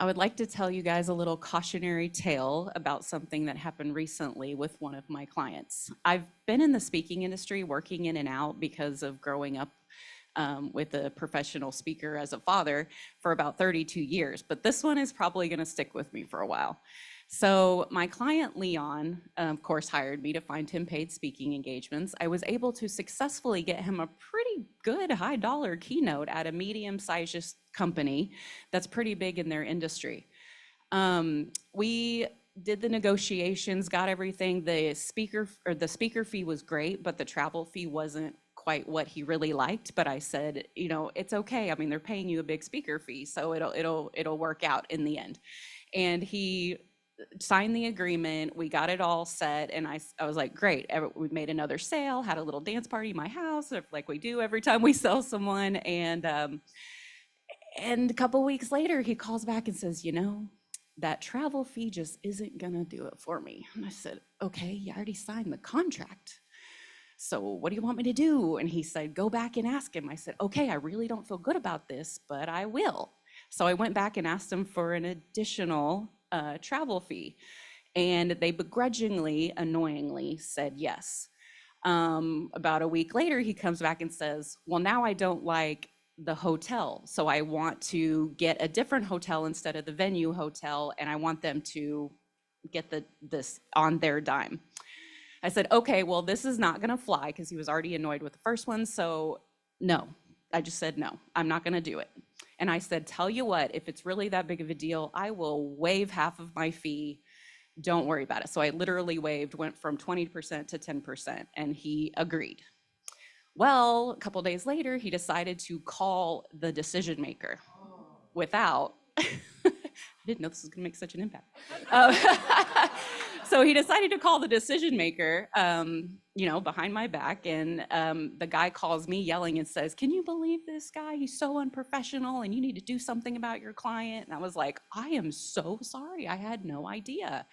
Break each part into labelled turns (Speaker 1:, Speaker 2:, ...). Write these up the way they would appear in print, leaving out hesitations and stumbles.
Speaker 1: I would like to tell you guys a little cautionary tale about something that happened recently with one of my clients. I've been in the speaking industry, working in and out because of growing up with a professional speaker as a father for about 32 years, but this one is probably going to stick with me for a while. So my client Leon, of course, hired me to find him paid speaking engagements. I was able to successfully get him a pretty good high dollar keynote at a medium-sized company that's pretty big in their industry. We did the negotiations, got everything. The speaker fee was great, but the travel fee wasn't quite what he really liked. But I said, it's okay. I mean, they're paying you a big speaker fee, so it'll work out in the end. And he signed the agreement. We got it all set, and I was like, great. We made another sale, had a little dance party in my house, like we do every time we sell someone. And a couple weeks later, he calls back and says, that travel fee just isn't gonna do it for me. And I said, okay, you already signed the contract. So what do you want me to do? And he said, go back and ask him. I said, okay, I really don't feel good about this, but I will. So I went back and asked him for an additional travel fee. And they begrudgingly, annoyingly said yes. About a week later, he comes back and says, well, now I don't like the hotel. So I want to get a different hotel instead of the venue hotel, and I want them to get this on their dime. I said, okay, well, this is not gonna fly, because he was already annoyed with the first one, so no. I just said, no, I'm not gonna do it. And I said, tell you what, if it's really that big of a deal, I will waive half of my fee. Don't worry about it. So I literally went from 20% to 10%, and he agreed. Well, a couple days later, he decided to call the decision maker without, I didn't know this was gonna make such an impact. So he decided to call the decision maker, behind my back, and the guy calls me yelling and says, can you believe this guy? He's so unprofessional, and you need to do something about your client. And I was like, I am so sorry. I had no idea.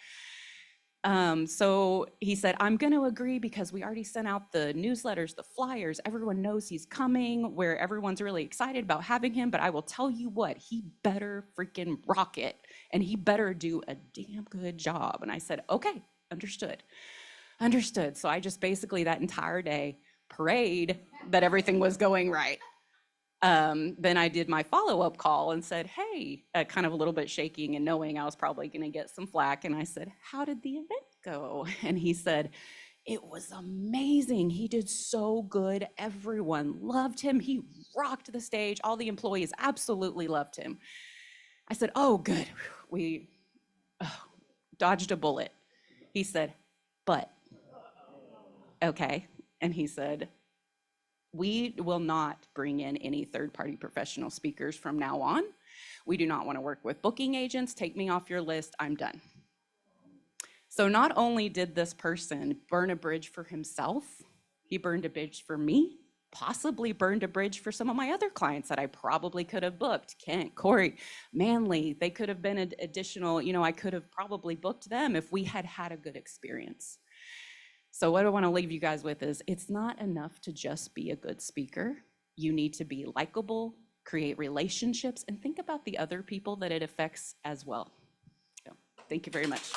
Speaker 1: So he said, I'm going to agree because we already sent out the newsletters, the flyers. Everyone knows he's coming, where everyone's really excited about having him. But I will tell you what, he better freaking rock it, and he better do a damn good job. And I said, okay, understood. So I just basically that entire day prayed that everything was going right. Then I did my follow-up call and said, hey, kind of a little bit shaking and knowing I was probably going to get some flack. And I said, how did the event go? And he said, it was amazing. He did so good. Everyone loved him. He rocked the stage. All the employees absolutely loved him. I said, oh, good. We dodged a bullet. He said, but, okay. And he said, we will not bring in any third-party professional speakers from now on. We do not want to work with booking agents. Take me off your list. I'm done. So not only did this person burn a bridge for himself, he burned a bridge for me, possibly burned a bridge for some of my other clients that I probably could have booked. Kent, Corey, Manley, they could have been an additional, I could have probably booked them if we had had a good experience. So what I want to leave you guys with is it's not enough to just be a good speaker. You need to be likable, create relationships, and think about the other people that it affects as well. So, thank you very much.